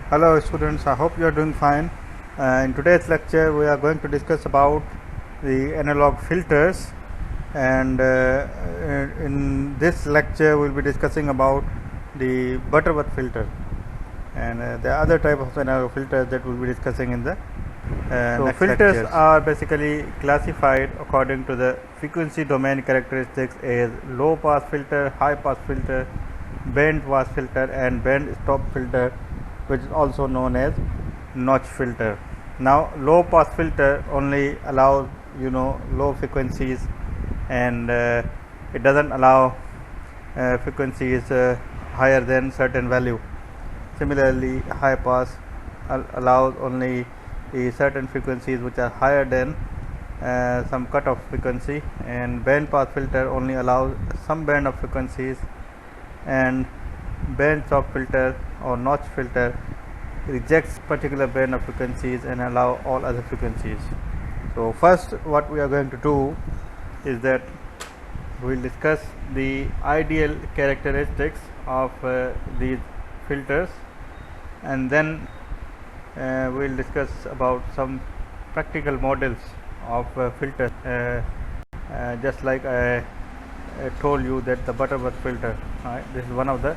Hello students, I hope you are doing fine. In today's lecture we are going to discuss about the analog filters, and in this lecture we will be discussing about the Butterworth filter and the other type of analog filters that we will be discussing in the next filters lectures. Are basically classified according to the frequency domain characteristics as low pass filter, high pass filter, band pass filter and band stop filter, which is also known as notch filter. Now low pass filter only allows low frequencies, and it doesn't allow frequencies higher than certain value. Similarly, high pass allows only certain frequencies which are higher than some cutoff frequency, and band pass filter only allows some band of frequencies, and band stop filter or notch filter rejects particular band of frequencies and allow all other frequencies. So first what we are going to do is that we will discuss the ideal characteristics of these filters, and then we will discuss about some practical models of filters, just like I told you that the Butterworth filter, this is one of the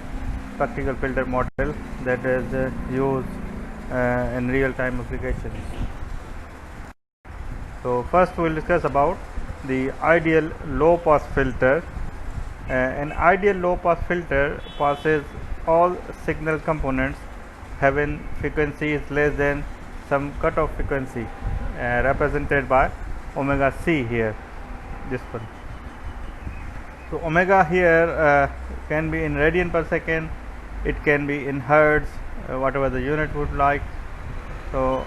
practical filter model that is used in real time applications. So first we will discuss about the ideal low pass filter. An ideal low pass filter passes all signal components having frequencies less than some cutoff frequency, represented by omega c here, this one. So omega here can be in radian per second, it can be in hertz, whatever the unit would like. So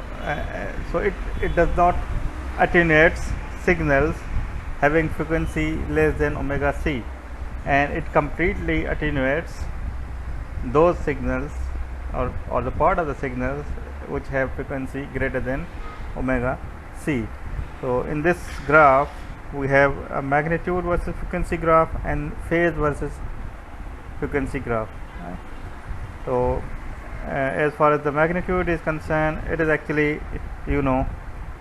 it does not attenuate signals having frequency less than omega c, and it completely attenuates those signals or the part of the signals which have frequency greater than omega c. So in this graph we have a magnitude versus frequency graph and phase versus frequency graph. So as far as the magnitude is concerned, it is actually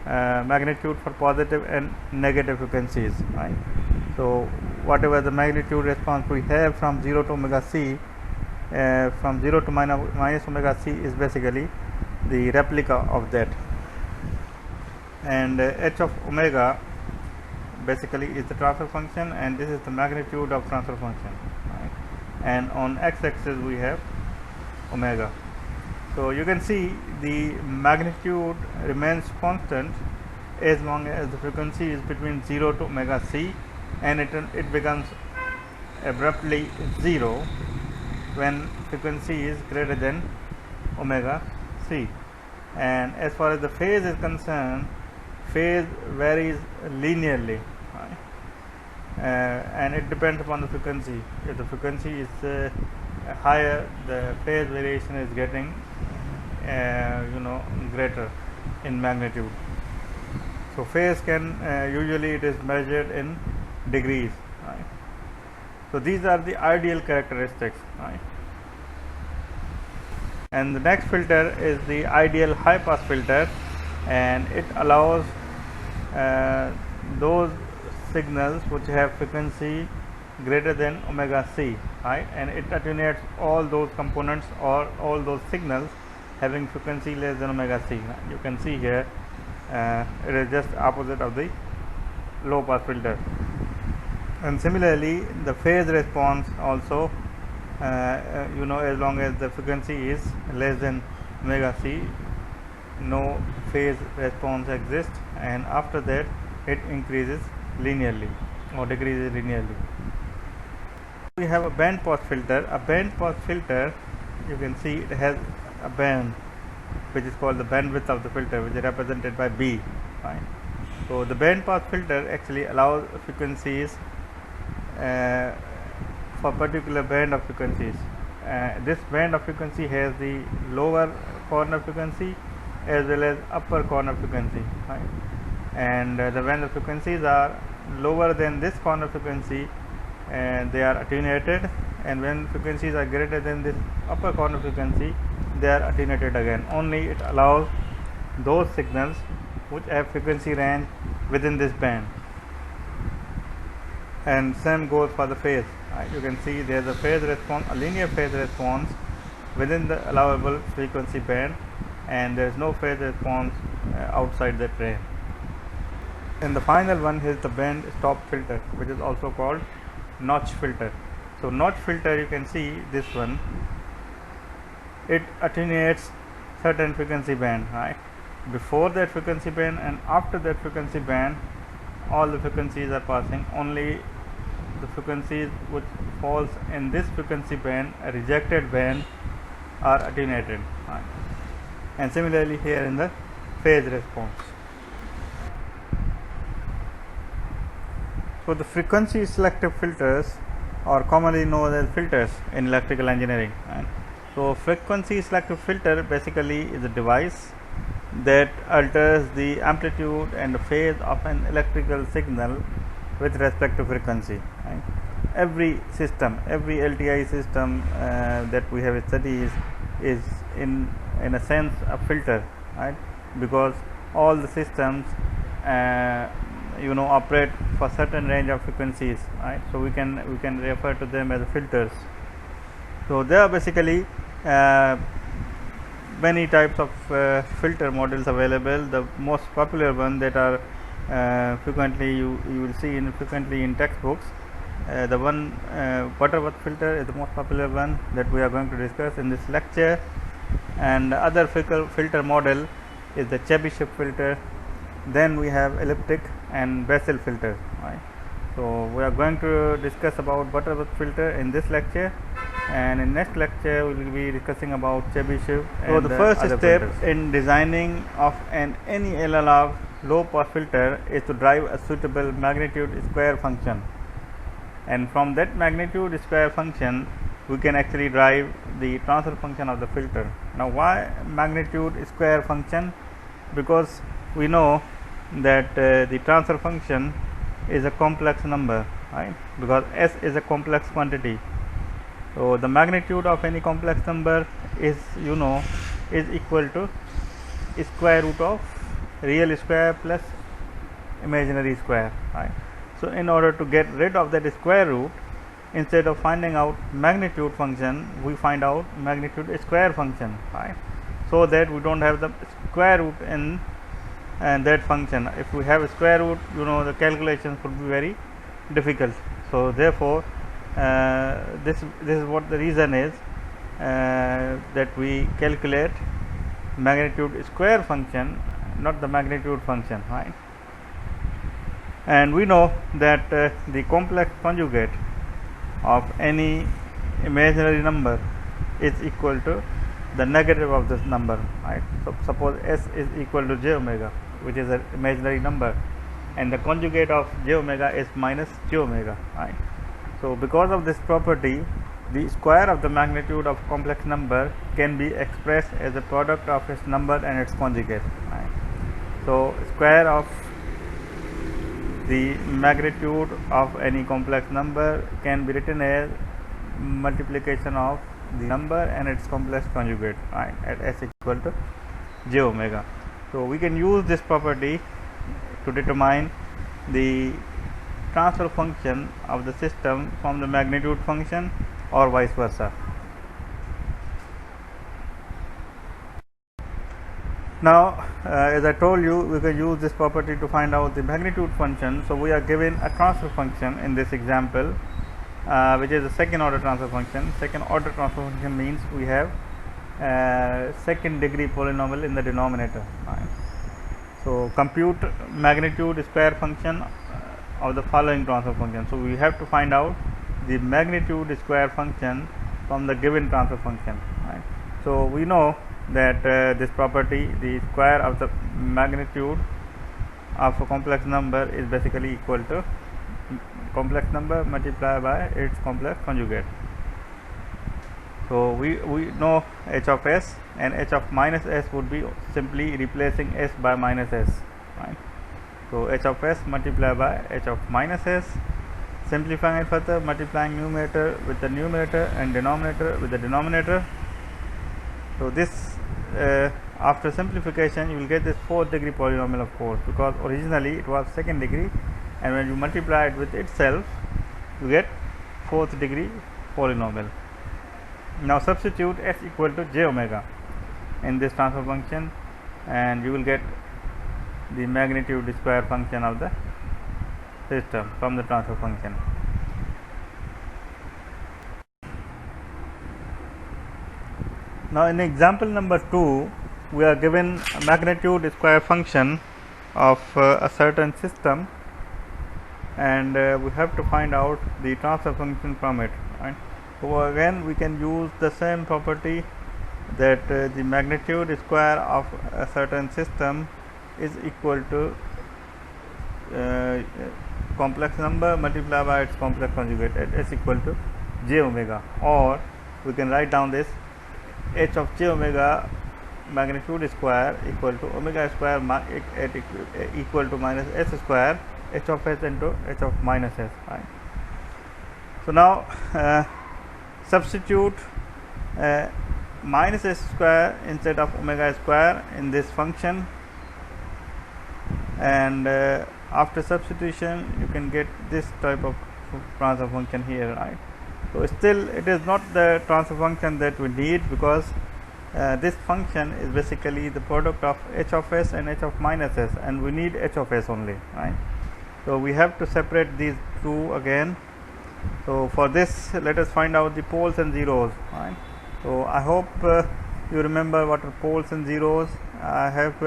magnitude for positive and negative frequencies, right? So whatever the magnitude response we have from 0 to omega c, from 0 to minus omega c is basically the replica of that, and h of omega basically is the transfer function, and this is the magnitude of transfer function, right? And on x-axis we have omega. So you can see the magnitude remains constant as long as the frequency is between 0 to omega c, and it becomes abruptly 0 when frequency is greater than omega c. And as far as the phase is concerned, phase varies linearly, right? And it depends upon the frequency. If the frequency is higher, the phase variation is getting greater in magnitude. So phase can usually it is measured in degrees, right? So these are the ideal characteristics, right? And the next filter is the ideal high pass filter, and it allows those signals which have frequency greater than omega c, right? And it attenuates all those components or all those signals having frequency less than omega c. You can see here it is just opposite of the low pass filter. And similarly the phase response also, as long as the frequency is less than omega c, no phase response exists, and after that it increases linearly or decreases linearly. We have a band pass filter. A band pass filter, you can see it has a band which is called the bandwidth of the filter, which is represented by B, right? So the band pass filter actually allows frequencies for particular band of frequencies. This band of frequency has the lower corner frequency as well as upper corner frequency, right? And when the frequencies are lower than this corner frequency, they are attenuated, and when frequencies are greater than this upper corner frequency, they are attenuated again. Only it allows those signals which have frequency range within this band. And same goes for the phase. You can see there is a phase response, a linear phase response within the allowable frequency band, and there is no phase response outside that range. And the final one is the band stop filter, which is also called notch filter. So notch filter, you can see this one, it attenuates certain frequency band, right? Before that frequency band and after that frequency band, all the frequencies are passing. Only the frequencies which falls in this frequency band, a rejected band, are attenuated, right? And similarly here in the phase response. So the frequency selective filters are commonly known as filters in electrical engineering, right? So frequency selective filter basically is a device that alters the amplitude and phase of an electrical signal with respect to frequency, right? Every system, every LTI system that we have studied is in a sense a filter, right? Because all the systems operate for certain range of frequencies, right? So we can refer to them as filters. So there are basically many types of filter models available. The most popular one that are frequently you will see frequently in textbooks, the one Butterworth filter is the most popular one that we are going to discuss in this lecture. And the other filter model is the Chebyshev filter. Then we have elliptic and Bessel filter, right? So we are going to discuss about Butterworth filter in this lecture, and in next lecture we will be discussing about Chebyshev. So the first step filters in designing of any analog low pass filter is to drive a suitable magnitude square function, and from that magnitude square function we can actually drive the transfer function of the filter. Now why magnitude square function? Because we know that the transfer function is a complex number, right? Because S is a complex quantity. So the magnitude of any complex number is equal to square root of real square plus imaginary square, right? So in order to get rid of that square root, instead of finding out magnitude function, we find out magnitude square function, right? So that we don't have the square root in that function. If we have a square root, the calculations would be very difficult. So therefore this is what the reason is, that we calculate magnitude square function, not the magnitude function, right? And we know that the complex conjugate of any imaginary number is equal to the negative of this number, right? So suppose S is equal to j omega, which is an imaginary number, and the conjugate of j omega is minus j omega, right? So because of this property, the square of the magnitude of complex number can be expressed as a product of its number and its conjugate, right? So square of the magnitude of any complex number can be written as multiplication of the number and its complex conjugate, right, at S equal to j omega. So we can use this property to determine the transfer function of the system from the magnitude function or vice versa. Now as I told you, we can use this property to find out the magnitude function. So we are given a transfer function in this example, which is a second order transfer function. Second order transfer function means we have second degree polynomial in the denominator, right? So compute magnitude square function of the following transfer function. So we have to find out the magnitude square function from the given transfer function, right? So we know that this property, the square of the magnitude of a complex number is basically equal to complex number multiplied by its complex conjugate. So we know h of s, and h of minus s would be simply replacing s by minus s, right? So h of s multiplied by h of minus s. Simplifying it further, multiplying numerator with the numerator and denominator with the denominator. So this after simplification you will get this 4th degree polynomial, of course, because originally it was 2nd degree, and when you multiply it with itself you get 4th degree polynomial. Now substitute s equal to j omega in this transfer function, and you will get the magnitude square function of the system from the transfer function. Now in example number 2, we are given a magnitude square function of a certain system, and we have to find out the transfer function from it, right? So again we can use the same property that the magnitude square of a certain system is equal to complex number multiplied by its complex conjugate at s equal to j omega, or we can write down this h of j omega magnitude square equal to omega square equal to minus s square h of s into h of minus s, right? So now substitute minus s square instead of omega square in this function, and after substitution you can get this type of transfer function here, right? So still it is not the transfer function that we need, because this function is basically the product of h of s and h of minus s, and we need h of s only, right? So we have to separate these two again. So for this, let us find out the poles and zeros, right? So I hope you remember what are poles and zeros. I have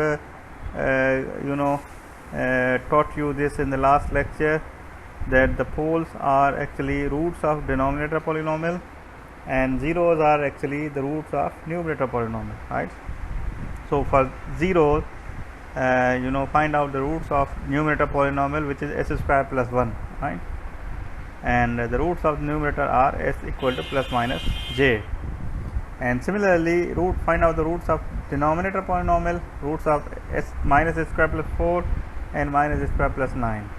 taught you this in the last lecture, that the poles are actually roots of denominator polynomial and zeros are actually the roots of numerator polynomial, right? So for zeros, find out the roots of numerator polynomial, which is s square plus 1, right? And the roots of numerator are s equal to plus minus j. And similarly, find out the roots of denominator polynomial, roots of s minus s square plus 4 and minus s square plus 9.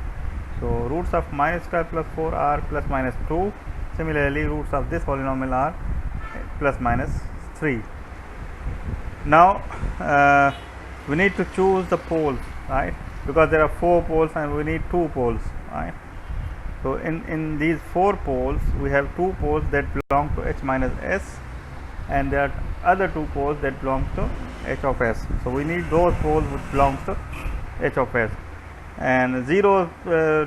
So roots of minus square plus 4 are plus minus 2. Similarly, roots of this polynomial are plus minus 3. Now we need to choose the poles, right? Because there are 4 poles and we need 2 poles, right? So in these 4 poles we have 2 poles that belong to h minus s, and there are other 2 poles that belong to h of s. So we need those poles which belongs to h of s, and zeros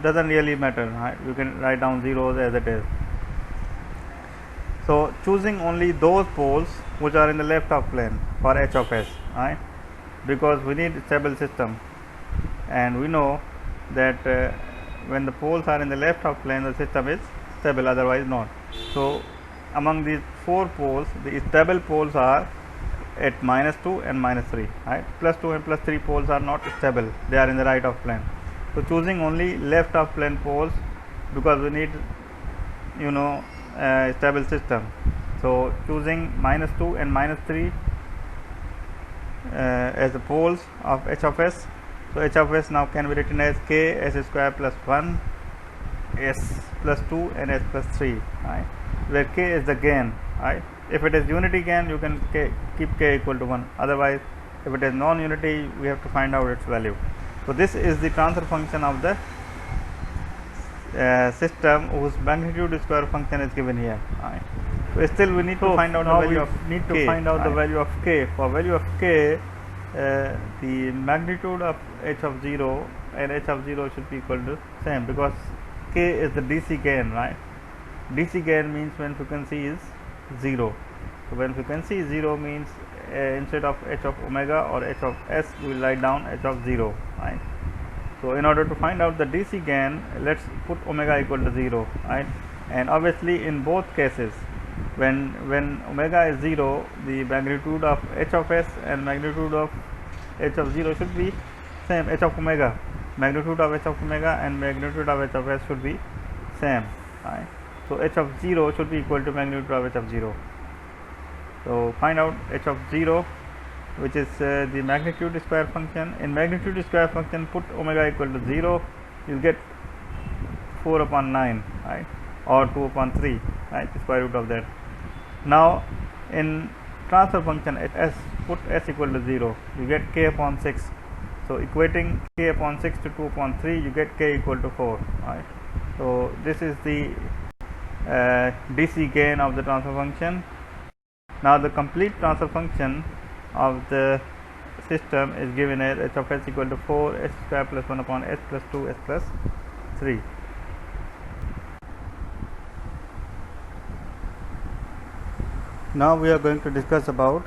doesn't really matter, right? You can write down zeros as it is. So choosing only those poles which are in the left of plane for h of s, right? Because we need a stable system, and we know that when the poles are in the left of plane, the system is stable, otherwise not. So among these 4 poles, the stable poles are at minus 2 and minus 3, right? Plus 2 and plus 3 poles are not stable, they are in the right of plane. So choosing only left of plane poles, because we need a stable system. So choosing minus 2 and minus 3 as the poles of h of s. So h of s now can be written as k s square plus 1, s plus 2 and s plus 3, right? Where k is the gain, right? If it is unity gain, you can keep k equal to 1. Otherwise, if it is non-unity, we have to find out its value. So this is the transfer function of the system whose magnitude square function is given here, right? So still we need to find out the value of k, the value of k. For value of k, the magnitude of h of 0 and h of 0 should be equal to same, because k is the DC gain, right? DC gain means when frequency is 0. So when frequency is 0 means instead of h of omega or h of s, we will write down h of 0, right? So in order to find out the DC gain, let's put omega equal to 0, right? And obviously in both cases, when omega is 0, the magnitude of h of s and magnitude of h of 0 should be same. H of omega, magnitude of h of omega and magnitude of h of s should be same, right? So h of 0 should be equal to magnitude of h of 0. So find out h of 0, which is the magnitude square function. In magnitude square function, put omega equal to 0, you will get 4 upon 9, right, or 2 upon 3, right, square root of that. Now in transfer function s, put s equal to 0, you get k upon 6. So equating k upon 6 to 2 upon 3, you get k equal to 4, right. So this is the DC gain of the transfer function. Now the complete transfer function of the system is given as h of s equal to 4 s square plus 1 upon s plus 2 s plus 3. Now we are going to discuss about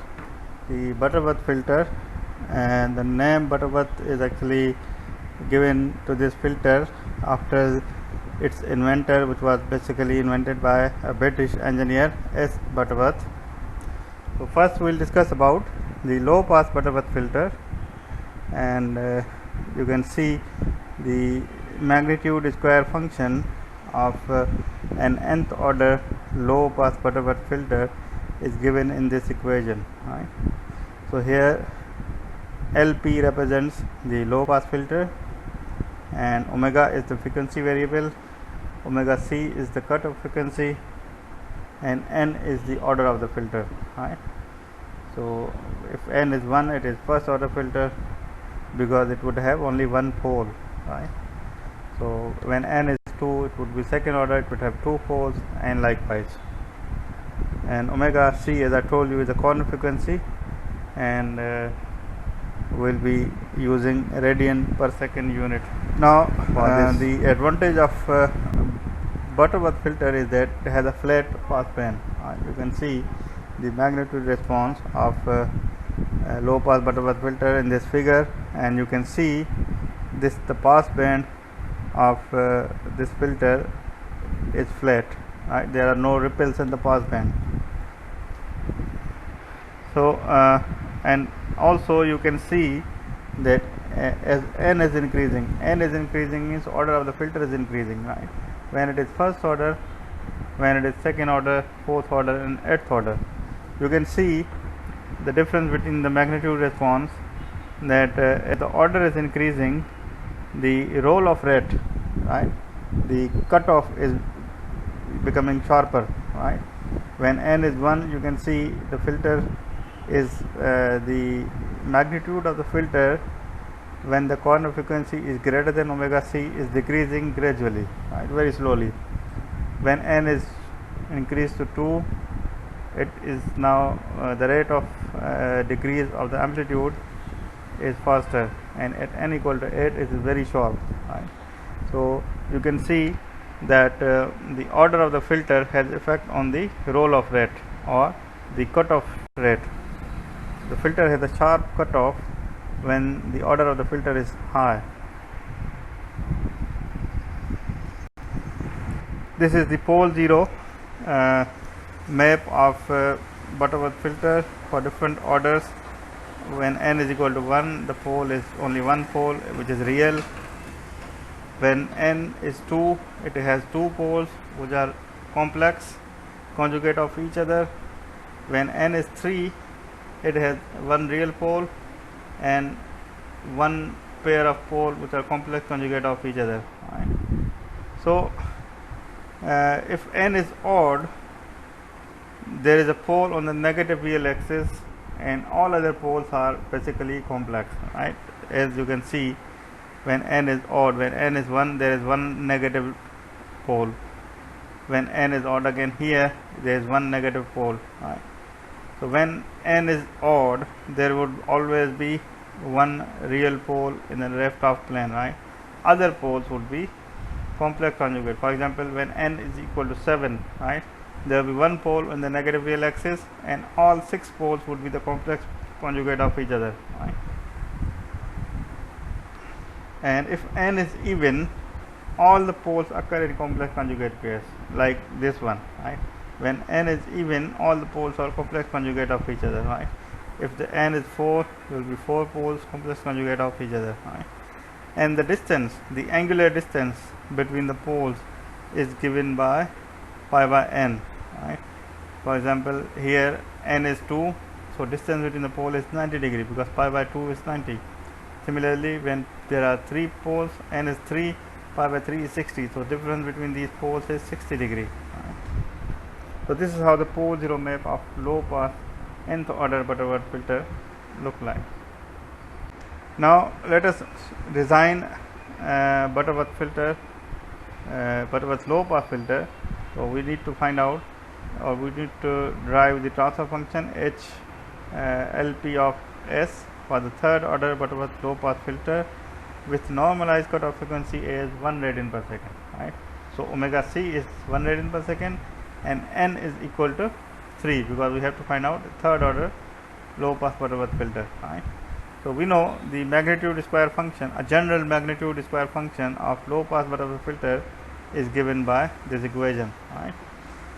the Butterworth filter, and the name Butterworth is actually given to this filter after its inventor, which was basically invented by a British engineer, S. Butterworth. So first we will discuss about the low pass Butterworth filter, and you can see the magnitude square function of an nth order low pass Butterworth filter is given in this equation, right. So here LP represents the low pass filter, and omega is the frequency variable, omega c is the cutoff frequency, and n is the order of the filter, right. So if n is 1, it is first order filter because it would have only one pole, right. So when n is 2, it would be second order, it would have two poles, and likewise. And omega c, as I told you, is a corner frequency, and we'll be using radian per second unit. Now the advantage of Butterworth filter is that it has a flat pass band. You can see the magnitude response of low pass Butterworth filter in this figure, and you can see this, the pass band of this filter is flat, right? There are no ripples in the pass band. So and also you can see that as n is increasing means order of the filter is increasing, right. When it is first order, when it is second order, fourth order, and eighth order, you can see the difference between the magnitude response, that as the order is increasing, the roll of rate, right, the cutoff is becoming sharper, right. When n is 1, you can see the filter is the magnitude of the filter when the corner frequency is greater than omega c is decreasing gradually, right, very slowly. When n is increased to 2, it is now the rate of decrease of the amplitude is faster, and at n equal to 8 it is very sharp, right. So you can see that the order of the filter has effect on the roll off rate or the cutoff rate. The filter has a sharp cutoff when the order of the filter is high. This is the pole 0 map of Butterworth filter for different orders. When n is equal to 1, the pole is only one pole, which is real. When n is 2, it has two poles which are complex conjugate of each other. When n is 3, it has one real pole and one pair of poles which are complex conjugate of each other, right. So if n is odd, there is a pole on the negative real axis, and all other poles are basically complex, right. As you can see, when n is odd, when n is 1, there is one negative pole. When n is odd again, here there is one negative pole, right. So when n is odd, there would always be one real pole in the left half plane, right. Other poles would be complex conjugate. For example, when n is equal to 7, right, there will be one pole in the negative real axis, and all 6 poles would be the complex conjugate of each other, right. And if n is even, all the poles occur in complex conjugate pairs, like this one, right. When n is even, all the poles are complex conjugate of each other, right. If the n is 4, there will be 4 poles complex conjugate of each other, right. And the distance, the angular distance between the poles is given by pi by n, right. For example, here n is 2, so distance between the pole is 90 degree because pi by 2 is 90. Similarly, when there are 3 poles, n is 3, pi by 3 is 60, so difference between these poles is 60 degree. So this is how the pole zero map of low pass nth order Butterworth filter look like. Now let us design Butterworth filter, Butterworth low pass filter. So we need to find out, or we need to derive the transfer function h LP of s for the third order Butterworth low pass filter with normalized cutoff frequency as 1 radian per second, right? So omega c is 1 radian per second and n is equal to 3, because we have to find out the third order low pass Butterworth filter, right? So we know the magnitude square function, a general magnitude square function of low pass Butterworth filter is given by this equation, right?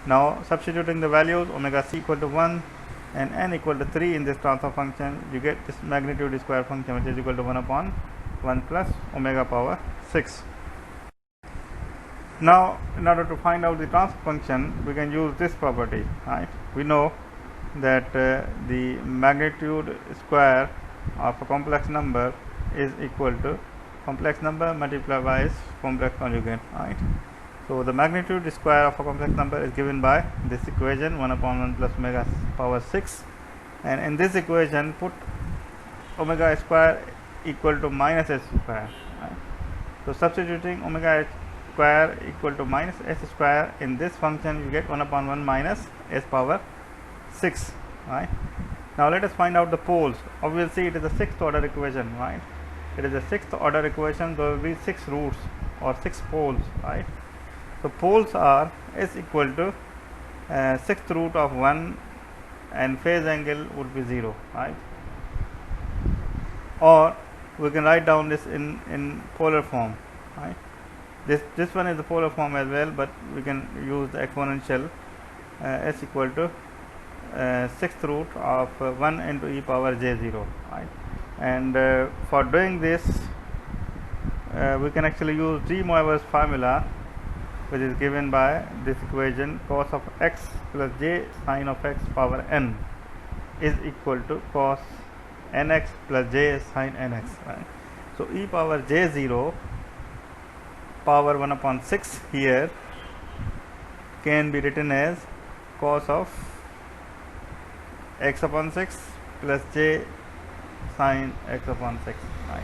Now substituting the values omega c equal to 1 and n equal to 3 in this transfer function, you get this magnitude square function, which is equal to 1 upon 1 plus omega power 6. Now in order to find out the transfer function, we can use this property, right? We know that the magnitude square of a complex number is equal to complex number multiplied by its complex conjugate, right? So the magnitude square of a complex number is given by this equation, 1 upon 1 plus omega power 6, and in this equation put omega square equal to minus s square, right? So substituting omega square equal to minus s square in this function, you get 1 upon 1 minus s power 6, right? Now let us find out the poles. Obviously it is a sixth order equation, right? It is a sixth order equation. There will be 6 roots or 6 poles, right? So poles are s equal to sixth root of 1 and phase angle would be 0, right? Or we can write down this in polar form, right? This one is the polar form as well, but we can use the exponential s equal to sixth root of 1 into e power j0, right? And for doing this we can actually use de Moivre's formula, which is given by this equation, cos of x plus j sine of x power n is equal to cos nx plus j sine nx, right? So e power j0 power 1 upon 6 here can be written as cos of x upon 6 plus j sine x upon 6, right?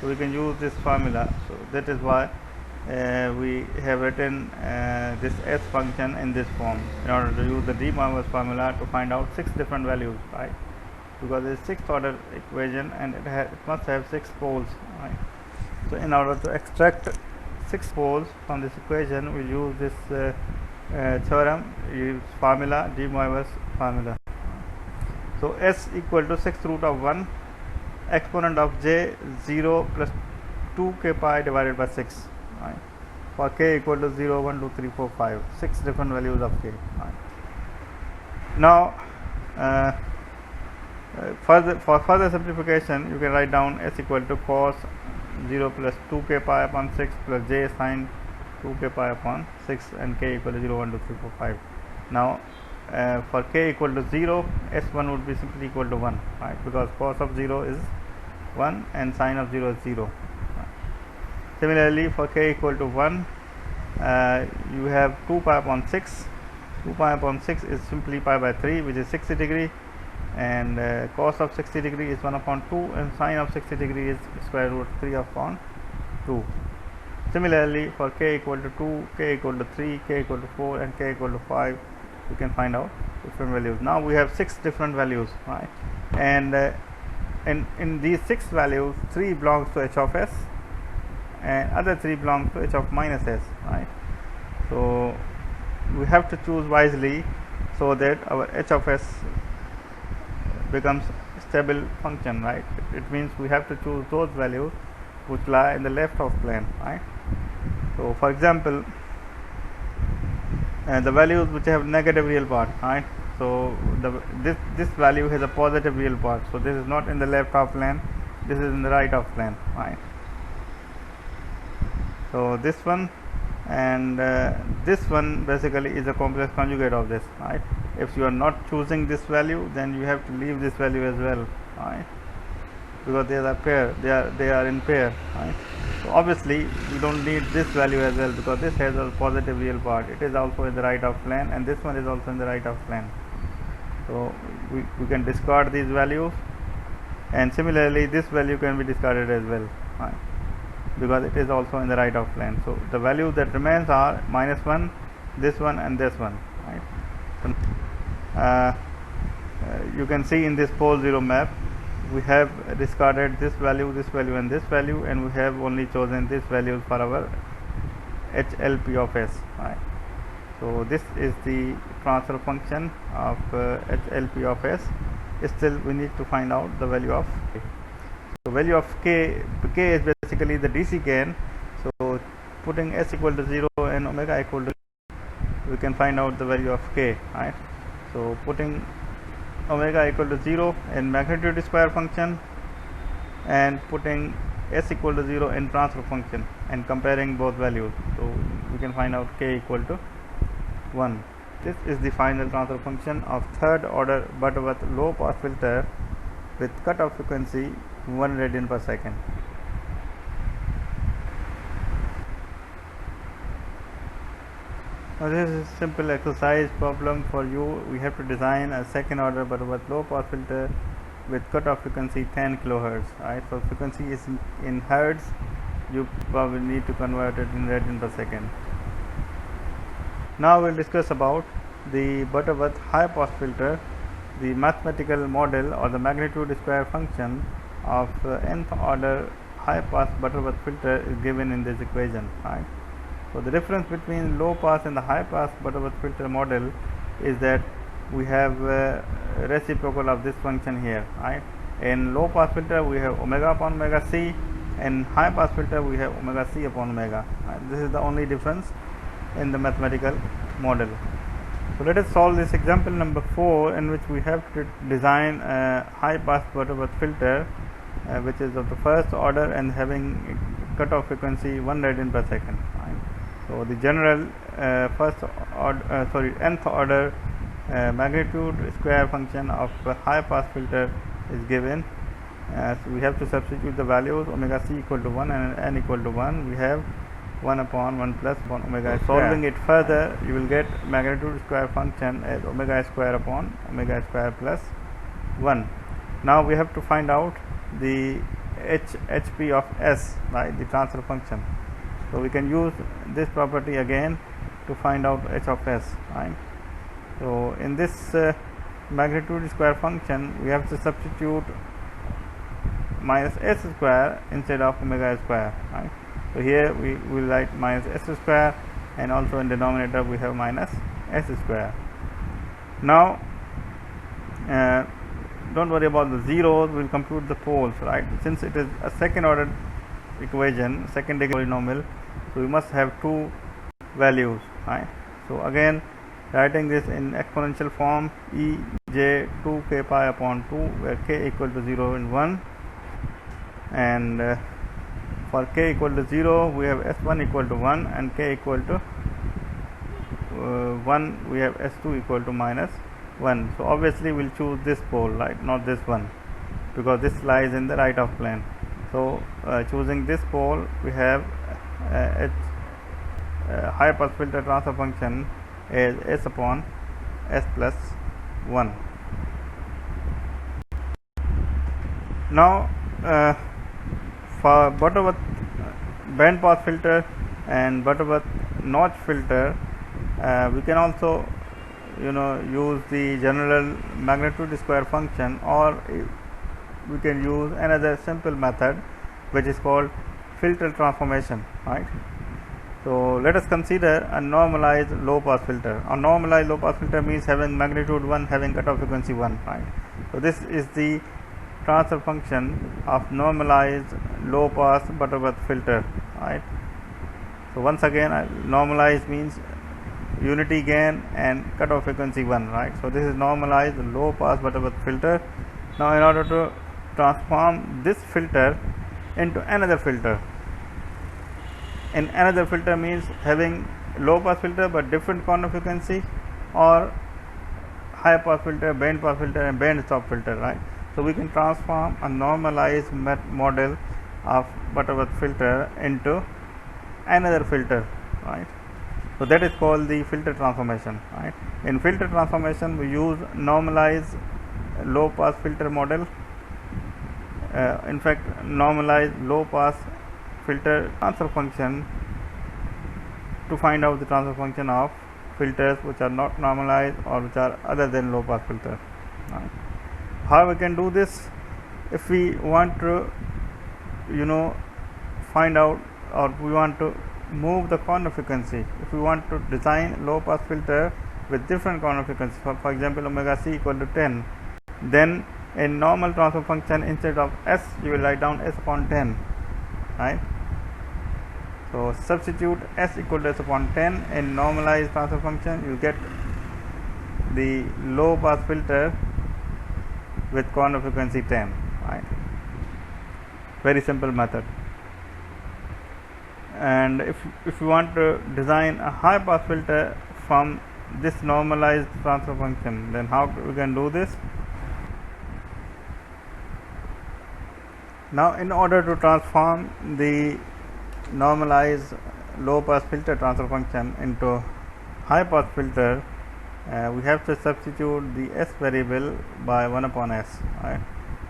So we can use this formula. So that is why we have written this s function in this form, in order to use the de Moivre's formula to find out 6 different values, right? Because it is sixth order equation and it must have 6 poles, right? So in order to extract 6 poles from this equation, we use this theorem, use formula, de Moivre's formula. So s equal to sixth root of 1 exponent of j 0 plus 2k pi divided by 6, right? For k equal to 0, 1, 2, 3, 4, 5, 6 different values of k, right? Now for further simplification, you can write down s equal to cos 0 plus 2k pi upon 6 plus j sine 2k pi upon 6 and k equal to 0, 1, 2, 3, 4, 5. Now for k equal to 0, s1 would be simply equal to 1, right? Because cos of 0 is 1 and sine of 0 is 0. Similarly, for k equal to 1, you have 2 pi upon 6. 2 pi upon 6 is simply pi by 3, which is 60 degree, and cos of 60 degree is 1 upon 2, and sine of 60 degree is square root 3 upon 2. Similarly, for k equal to 2, k equal to 3, k equal to 4, and k equal to 5, you can find out different values. Now we have 6 different values, right? And in these 6 values, 3 belongs to h of s and other 3 belongs to h of minus s, right? So we have to choose wisely so that our h of s becomes stable function, right? It means we have to choose those values which lie in the left of plane, right? So for example, the values which have negative real part, right? So this value has a positive real part, so this is not in the left of plane, this is in the right of plane, right? So this one and this one basically is a complex conjugate of this, right? If you are not choosing this value, then you have to leave this value as well, right? Because they are pair, they are in pair, right? So obviously we don't need this value as well, because this has a positive real part. It is also in the right of plane, and this one is also in the right of plane. So we can discard these values, and similarly this value can be discarded as well, right? Because it is also in the right of plane. So the values that remains are -1, this one, and this one, right? So, you can see in this pole 0 map we have discarded this value, and this value, and we have only chosen this value for our HLP of S, right? So this is the transfer function of HLP of S. Still we need to find out the value of K. So value of K is basically the DC gain. So putting S equal to 0 and omega equal to, we can find out the value of K, right? So putting omega equal to 0 in magnitude square function, and putting S equal to 0 in transfer function, and comparing both values, so we can find out K equal to 1. This is the final transfer function of third order Butterworth low pass filter with cutoff frequency 1 radian per second. Now this is a simple exercise problem for you. We have to design a second order Butterworth low pass filter with cutoff frequency 10 kilohertz, right? So frequency is in hertz, you probably need to convert it in radian per second. Now we'll discuss about the Butterworth high pass filter. The mathematical model or the magnitude square function of nth order high pass Butterworth filter is given in this equation, right? So the difference between low pass and the high pass Butterworth filter model is that we have reciprocal of this function here, right? In low pass filter we have omega upon omega c, in high pass filter we have omega c upon omega, right? This is the only difference in the mathematical model. So let us solve this example number 4, in which we have to design a high pass Butterworth filter which is of the first order and having cutoff frequency 1 radian per second, right? So the general nth order magnitude square function of a high pass filter is given. So we have to substitute the values omega c equal to 1 and n equal to 1. We have 1 upon 1 plus upon omega square. Solving it further, you will get magnitude square function as omega square upon omega square plus 1. Now we have to find out the HP of S, right, the transfer function. So we can use this property again to find out H of S, right? So in this magnitude square function, we have to substitute minus S square instead of omega square, right? So here we will write minus S square, and also in denominator we have minus S square. Now don't worry about the zeros, we will compute the poles, right? Since it is a second order equation, second degree polynomial, so we must have two values, right? So again, writing this in exponential form, e j 2k pi upon 2, where k equal to 0 and 1, and for k equal to 0 we have s1 equal to 1, and k equal to 1 we have s2 equal to minus 1. So obviously we'll choose this pole, right, not this one, because this lies in the right of plane. So choosing this pole, we have high pass filter transfer function is s upon s plus 1. Now for Butterworth band pass filter and Butterworth notch filter, we can also use the general magnitude square function, or we can use another simple method which is called filter transformation, right? So let us consider a normalized low pass filter. A normalized low pass filter means having magnitude 1, having cutoff frequency 1, right? So this is the transfer function of normalized low pass Butterworth filter, right? So once again, normalized means unity gain and cutoff frequency 1, right? So this is normalized low pass Butterworth filter. Now in order to transform this filter into another filter, in another filter means having low pass filter but different corner frequency, or high pass filter, band pass filter, and band stop filter, right? So we can transform a normalized model of Butterworth filter into another filter, right? So that is called the filter transformation, right? In filter transformation we use normalized low pass filter model. In fact, normalized low pass filter transfer function to find out the transfer function of filters which are not normalized or which are other than low pass filter, right? How we can do this? If we want to find out, or we want to move the corner frequency, if we want to design low pass filter with different corner frequency, for example omega c equal to 10, then in normal transfer function, instead of s you will write down s upon 10, right? So substitute s equal to s upon 10 in normalized transfer function, you get the low pass filter with corner frequency 10, right? Very simple method. And if you want to design a high pass filter from this normalized transfer function, then how we can do this? Now, in order to transform the normalized low pass filter transfer function into high pass filter, we have to substitute the s variable by 1 upon s, right?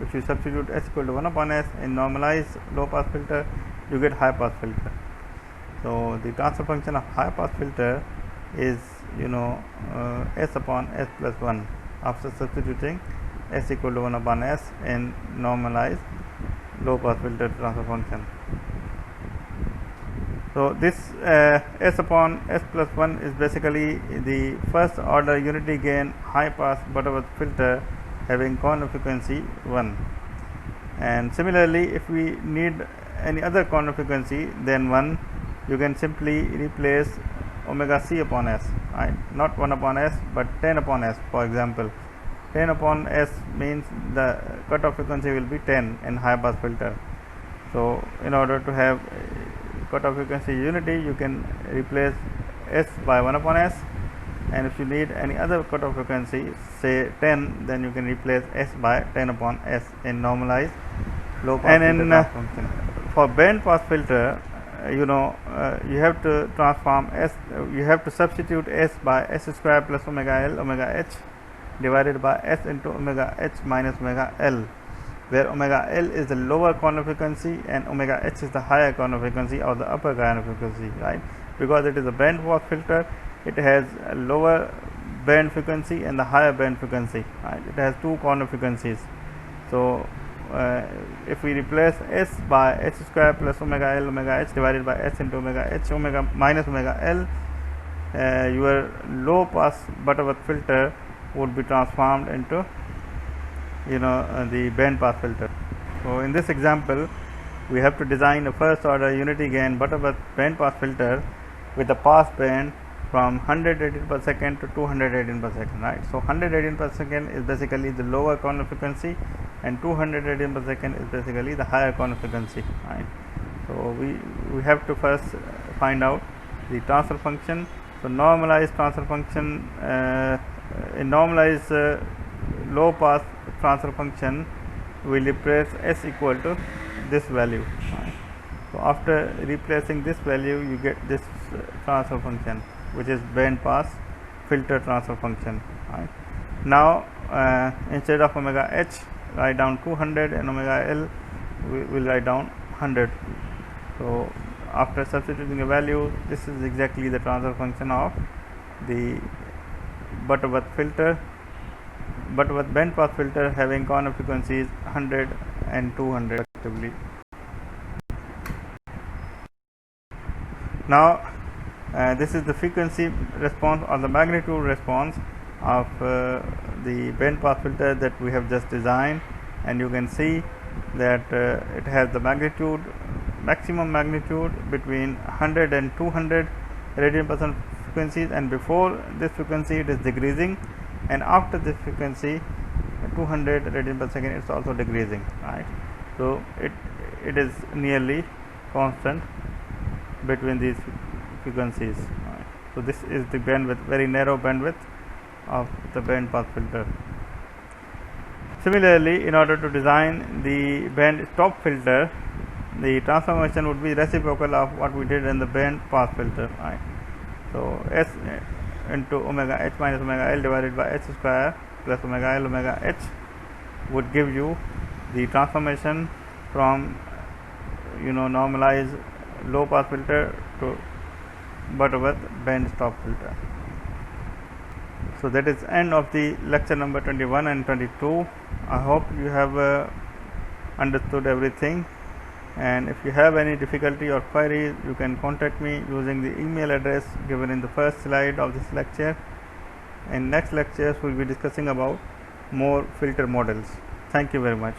If you substitute s equal to 1 upon s in normalized low pass filter, you get high pass filter. So the transfer function of high pass filter is s upon s plus 1 after substituting s equal to 1 upon s in normalized low pass filter transfer function. So this s upon s plus 1 is basically the first order unity gain high pass Butterworth filter having corner frequency 1. And similarly, if we need any other corner frequency than 1, you can simply replace omega c upon s, right? Not 1 upon s but 10 upon s. For example, 10 upon s means the cutoff frequency will be 10 in high pass filter. So in order to have cutoff frequency unity, you can replace s by 1 upon s, and if you need any other cutoff frequency, say 10, then you can replace s by 10 upon s in normalized low pass filter function. For band pass filter, you have to transform s, you have to substitute s by s square plus omega l omega h divided by s into omega h minus omega l, where omega l is the lower corner frequency and omega h is the higher corner frequency or the upper corner frequency, right? Because it is a band pass filter, it has a lower band frequency and the higher band frequency, right? It has two corner frequencies. So if we replace s by h square plus omega l omega h divided by s into omega h omega minus omega l, your low pass Butterworth filter would be transformed into the band pass filter. So in this example, we have to design a first order unity gain Butterworth band pass filter with a pass band from 100 radian per second to 200 radian per second, right? So 100 radian per second is basically the lower corner frequency and 200 radian per second is basically the higher corner frequency, right? So we have to first find out the transfer function. So normalized transfer function, in normalized low pass transfer function, we replace s equal to this value, right? So after replacing this value, you get this transfer function, which is band pass filter transfer function, right? Now instead of omega h, write down 200, and omega l we will write down 100. So after substituting a value, this is exactly the transfer function of the Butterworth filter, Butterworth band pass filter having corner frequencies 100 and 200 respectively. Now this is the frequency response or the magnitude response of the band pass filter that we have just designed, and you can see that it has the magnitude, maximum magnitude between 100 and 200 radian per second frequencies, and before this frequency it is decreasing, and after this frequency 200 radian per second it's also decreasing, right? So it is nearly constant between these frequencies, right? So this is the bandwidth, very narrow bandwidth of the band pass filter. Similarly, in order to design the band stop filter, the transformation would be reciprocal of what we did in the band pass filter, right? So S into omega h minus omega L divided by h square plus omega L omega h would give you the transformation from normalized low pass filter to Butterworth band stop filter. So that is end of the lecture number 21 and 22. I hope you have understood everything, and if you have any difficulty or queries, you can contact me using the email address given in the first slide of this lecture. In next lectures we will be discussing about more filter models. Thank you very much.